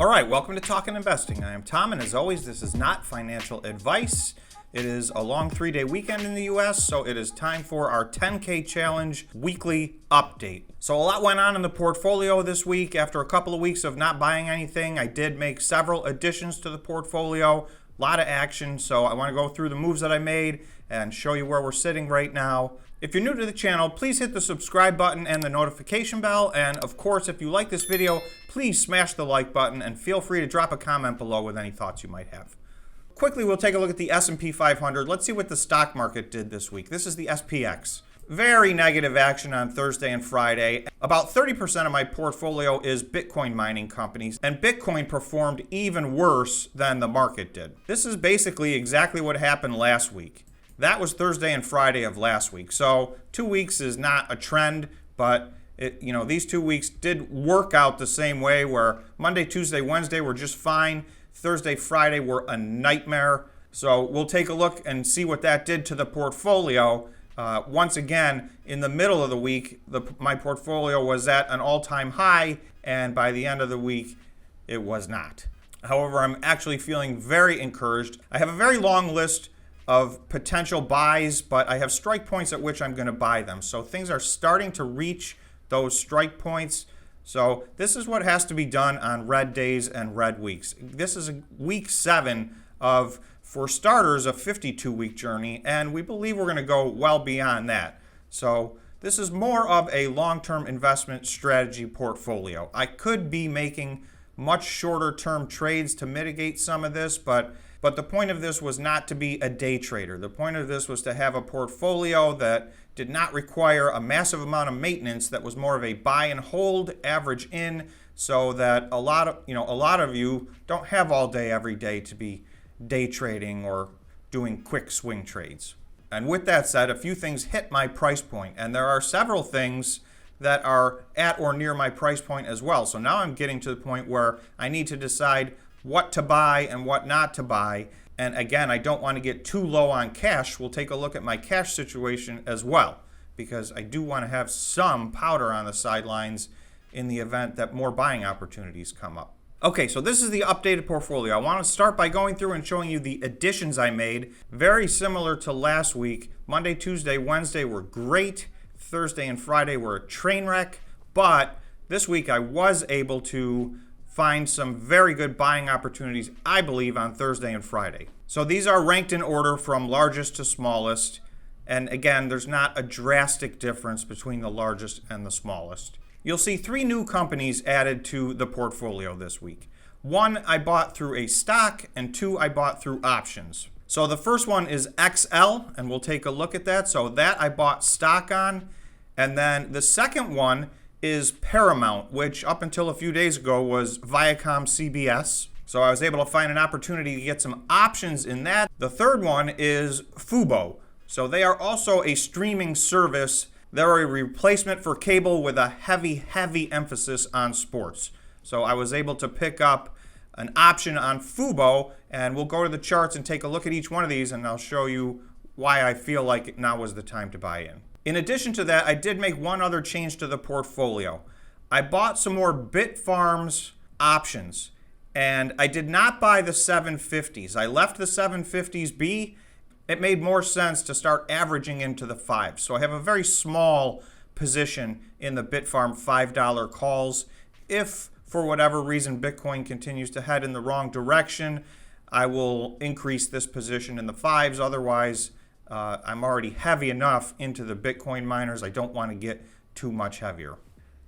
All right, welcome to Talkin' Investing. I am Tom, and as always, this is not financial advice. It is a long 3-day weekend in the U.S., so it is time for our 10K Challenge weekly update. So a lot went on in the portfolio this week. After a couple of weeks of not buying anything, I did make several additions to the portfolio. A lot of action, so I want to go through the moves that I made and show you where we're sitting right now. If you're new to the channel, please hit the subscribe button and the notification bell. And of course, if you like this video, please smash the like button and feel free to drop a comment below with any thoughts you might have. Quickly, we'll take a look at the S&P 500. Let's see what the stock market did this week. This is the SPX. Very negative action on Thursday and Friday. About 30% of my portfolio is Bitcoin mining companies, and Bitcoin performed even worse than the market did. This is basically exactly what happened last week. That was Thursday and Friday of last week. So 2 weeks is not a trend, but these 2 weeks did work out the same way, where Monday, Tuesday, Wednesday were just fine. Thursday, Friday were a nightmare. So we'll take a look and see what that did to the portfolio. Once again, in the middle of the week, my portfolio was at an all-time high, and by the end of the week, it was not. However, I'm actually feeling very encouraged. I have a very long list of potential buys, but I have strike points at which I'm going to buy them. So things are starting to reach those strike points. So this is what has to be done on red days and red weeks. This is week 7 of, for starters, a 52-week journey, and we believe we're going to go well beyond that. So this is more of a long-term investment strategy portfolio. I could be making much shorter-term trades to mitigate some of this, but the point of this was not to be a day trader. The point of this was to have a portfolio that did not require a massive amount of maintenance, that was more of a buy and hold, average in, so that a lot of you don't have all day every day to be day trading or doing quick swing trades. And with that said, a few things hit my price point, and there are several things that are at or near my price point as well. So now I'm getting to the point where I need to decide what to buy and what not to buy. And again, I don't want to get too low on cash. We'll take a look at my cash situation as well, because I do want to have some powder on the sidelines in the event that more buying opportunities come up. Okay, so this is the updated portfolio. I want to start by going through and showing you the additions I made. Very similar to last week. Monday, Tuesday, Wednesday were great. Thursday and Friday were a train wreck. But this week I was able to find some very good buying opportunities, I believe, on Thursday and Friday. So these are ranked in order from largest to smallest. And again, there's not a drastic difference between the largest and the smallest. You'll see 3 new companies added to the portfolio this week. 1 I bought through a stock, and 2 I bought through options. So the first one is XL, and we'll take a look at that. So that I bought stock on. And then the second one is Paramount, which up until a few days ago was VIAC CBS. So I was able to find an opportunity to get some options in that. The third one is FUBO. So they are also a streaming service. They're a replacement for cable with a heavy emphasis on sports. So I was able to pick up an option on FUBO, and we'll go to the charts and take a look at each one of these, and I'll show you why I feel like now was the time to buy in. In addition to that, I did make one other change to the portfolio. I bought some more Bitfarms options, and I did not buy the 750s. I left the 750s be. It made more sense to start averaging into the 5s. So I have a very small position in the Bitfarm $5 calls. If, for whatever reason, Bitcoin continues to head in the wrong direction, I will increase this position in the 5s. Otherwise, I'm already heavy enough into the Bitcoin miners. I don't want to get too much heavier.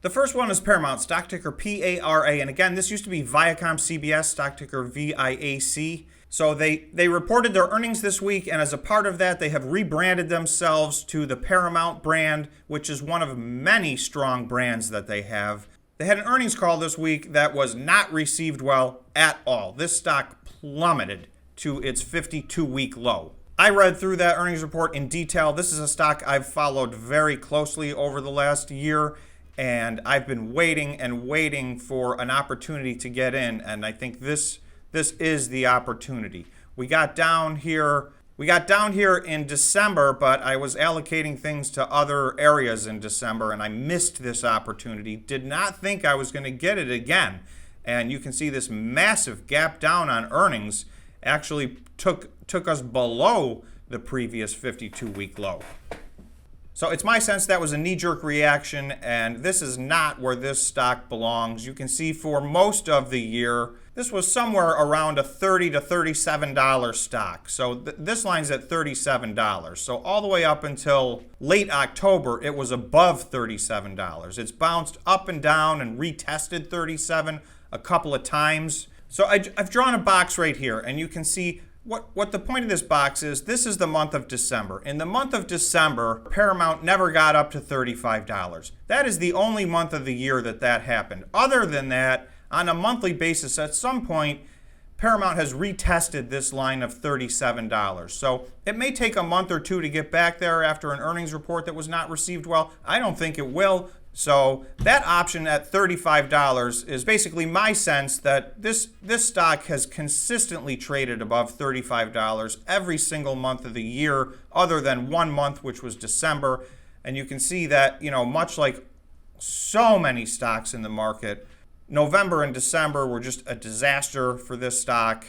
The first one is Paramount, stock ticker PARA. And again, this used to be Viacom CBS, stock ticker VIAC. So they reported their earnings this week, and as a part of that, they have rebranded themselves to the Paramount brand, which is one of many strong brands that they have. They had an earnings call this week that was not received well at all. This stock plummeted to its 52-week low. I read through that earnings report in detail. This is a stock I've followed very closely over the last year, and I've been waiting and waiting for an opportunity to get in, and I think this is the opportunity. We got down here in December, but I was allocating things to other areas in December, and I missed this opportunity. Did not think I was going to get it again. And you can see this massive gap down on earnings actually took us below the previous 52-week low. So it's my sense that was a knee-jerk reaction, and this is not where this stock belongs. You can see for most of the year, this was somewhere around a $30 to $37 stock. So this line's at $37. So all the way up until late October, it was above $37. It's bounced up and down and retested 37 a couple of times. So I've drawn a box right here, and you can see what the point of this box is. This is the month of December. In the month of December, Paramount never got up to $35. That is the only month of the year that happened. Other than that, on a monthly basis, at some point, Paramount has retested this line of $37. So it may take a month or two to get back there after an earnings report that was not received well. I don't think it will. So that option at $35 is basically my sense that this stock has consistently traded above $35 every single month of the year, other than one month, which was December. And you can see that, much like so many stocks in the market, November and December were just a disaster for this stock.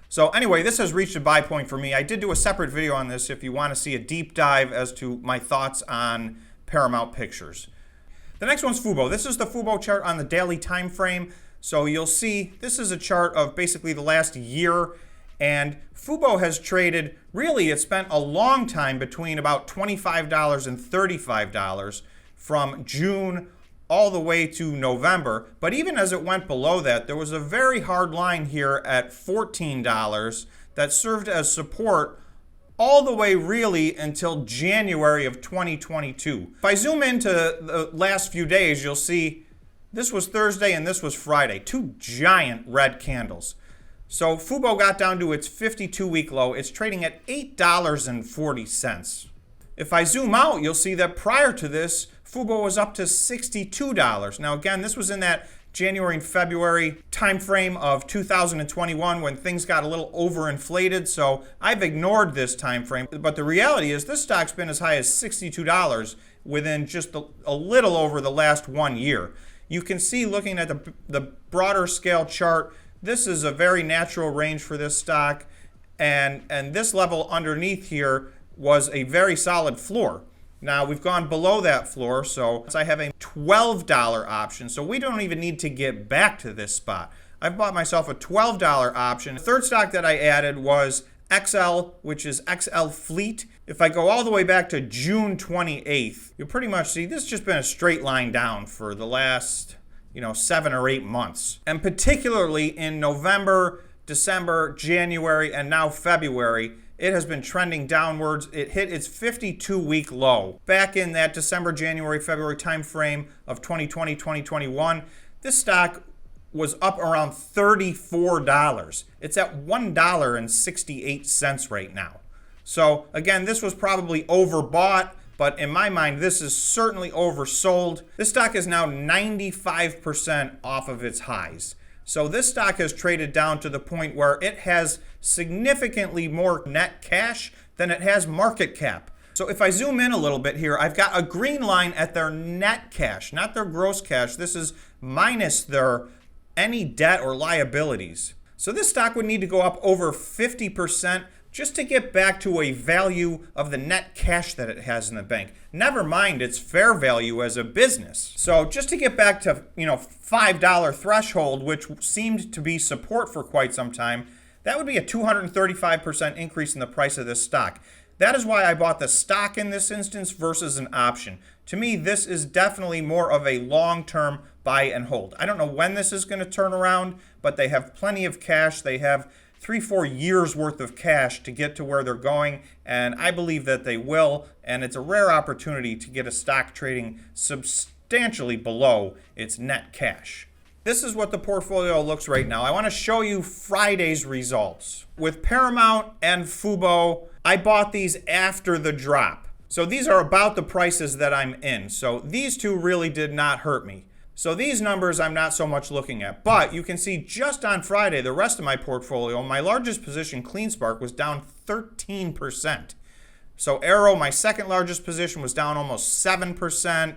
So anyway, this has reached a buy point for me. I did do a separate video on this if you want to see a deep dive as to my thoughts on Paramount Pictures. The next one's FUBO. This is the FUBO chart on the daily time frame. So you'll see this is a chart of basically the last year, and FUBO has traded, really it spent a long time between about $25 and $35 from June all the way to November. But even as it went below that, there was a very hard line here at $14 that served as support all the way really until January of 2022. If I zoom into the last few days, you'll see this was Thursday and this was Friday, two giant red candles. So FUBO got down to its 52-week low. It's trading at $8.40. If I zoom out, you'll see that prior to this, FUBO was up to $62. Now again, this was in that January and February timeframe of 2021 when things got a little overinflated, so I've ignored this time frame. But the reality is this stock's been as high as $62 within just a little over the last 1 year. You can see, looking at the broader scale chart, this is a very natural range for this stock, and this level underneath here was a very solid floor. Now, we've gone below that floor, so I have a $12 option, so we don't even need to get back to this spot. I've bought myself a $12 option. The third stock that I added was XL, which is XL Fleet. If I go all the way back to June 28th, you'll pretty much see this has just been a straight line down for the last, 7 or 8 months. And particularly in November, December, January, and now February, it has been trending downwards. It hit its 52-week low back in that December, January, February timeframe of 2020, 2021. This stock was up around $34. It's at $1.68 right now. So again, this was probably overbought, but in my mind, this is certainly oversold. This stock is now 95% off of its highs. So this stock has traded down to the point where it has significantly more net cash than it has market cap. So if I zoom in a little bit here, I've got a green line at their net cash, not their gross cash. This is minus their any debt or liabilities. So this stock would need to go up over 50% just to get back to a value of the net cash that it has in the bank. Never mind its fair value as a business. So just to get back to, $5 threshold, which seemed to be support for quite some time, that would be a 235% increase in the price of this stock. That is why I bought the stock in this instance versus an option. To me, this is definitely more of a long-term buy and hold. I don't know when this is going to turn around, but they have plenty of cash. They have 3-4 years worth of cash to get to where they're going, and I believe that they will, and it's a rare opportunity to get a stock trading substantially below its net cash. This is what the portfolio looks right now. I want to show you Friday's results. With Paramount and FUBO, I bought these after the drop. So these are about the prices that I'm in. So these two really did not hurt me. So these numbers I'm not so much looking at, but you can see just on Friday, the rest of my portfolio, my largest position, CleanSpark, was down 13%. So Arrow, my second largest position, was down almost 7%.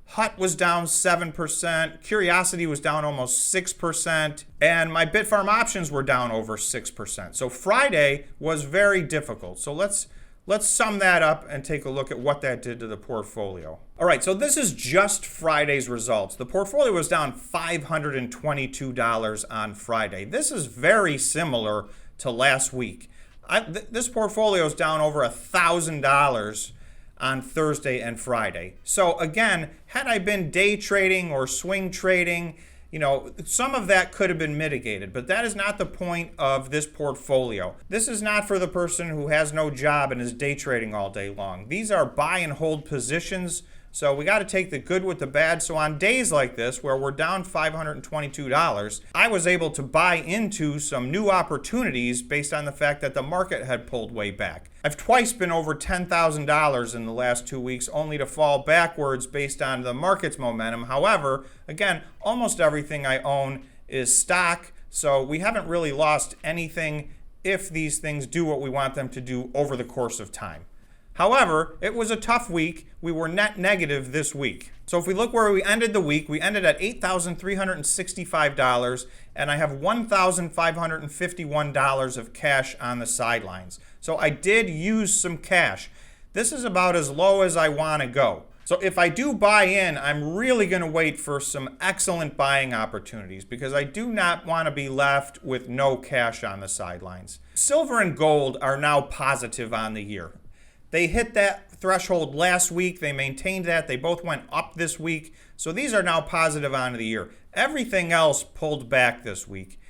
Hut was down 7%, Curiosity was down almost 6%, and my Bitfarm options were down over 6%. So Friday was very difficult. So let's sum that up and take a look at what that did to the portfolio. All right, so this is just Friday's results. The portfolio was down $522 on Friday. This is very similar to last week. This portfolio is down over $1,000 on Thursday and Friday. So again, had I been day trading or swing trading, some of that could have been mitigated, but that is not the point of this portfolio. This is not for the person who has no job and is day trading all day long. These are buy and hold positions. So we got to take the good with the bad. So on days like this, where we're down $522, I was able to buy into some new opportunities based on the fact that the market had pulled way back. I've twice been over $10,000 in the last 2 weeks, only to fall backwards based on the market's momentum. However, again, almost everything I own is stock, so we haven't really lost anything if these things do what we want them to do over the course of time. However, it was a tough week. We were net negative this week. So if we look where we ended the week, we ended at $8,365, and I have $1,551 of cash on the sidelines. So I did use some cash. This is about as low as I want to go. So if I do buy in, I'm really going to wait for some excellent buying opportunities because I do not want to be left with no cash on the sidelines. Silver and gold are now positive on the year. They hit that threshold last week. They maintained that. They both went up this week. So these are now positive on the year. Everything else pulled back this week.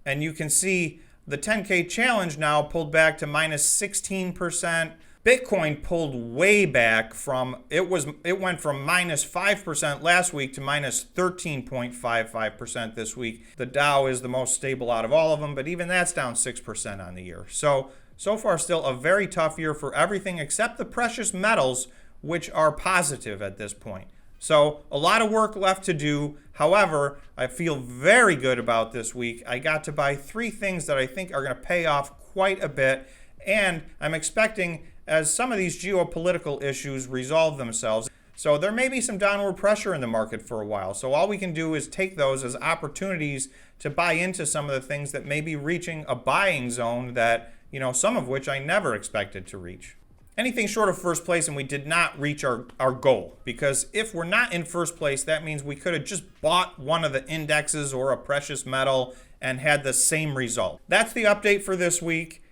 And you can see the 10K challenge now pulled back to minus 16%. Bitcoin pulled way back from, it went from minus 5% last week to minus 13.55% this week. The Dow is the most stable out of all of them, but even that's down 6% on the year. So far, still a very tough year for everything except the precious metals, which are positive at this point. So a lot of work left to do. However, I feel very good about this week. I got to buy 3 things that I think are going to pay off quite a bit. And I'm expecting as some of these geopolitical issues resolve themselves. So there may be some downward pressure in the market for a while. So all we can do is take those as opportunities to buy into some of the things that may be reaching a buying zone that, some of which I never expected to reach. Anything short of first place, and we did not reach our goal, because if we're not in first place, that means we could have just bought one of the indexes or a precious metal and had the same result. That's the update for this week.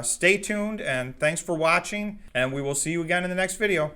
Stay tuned, and thanks for watching, and we will see you again in the next video.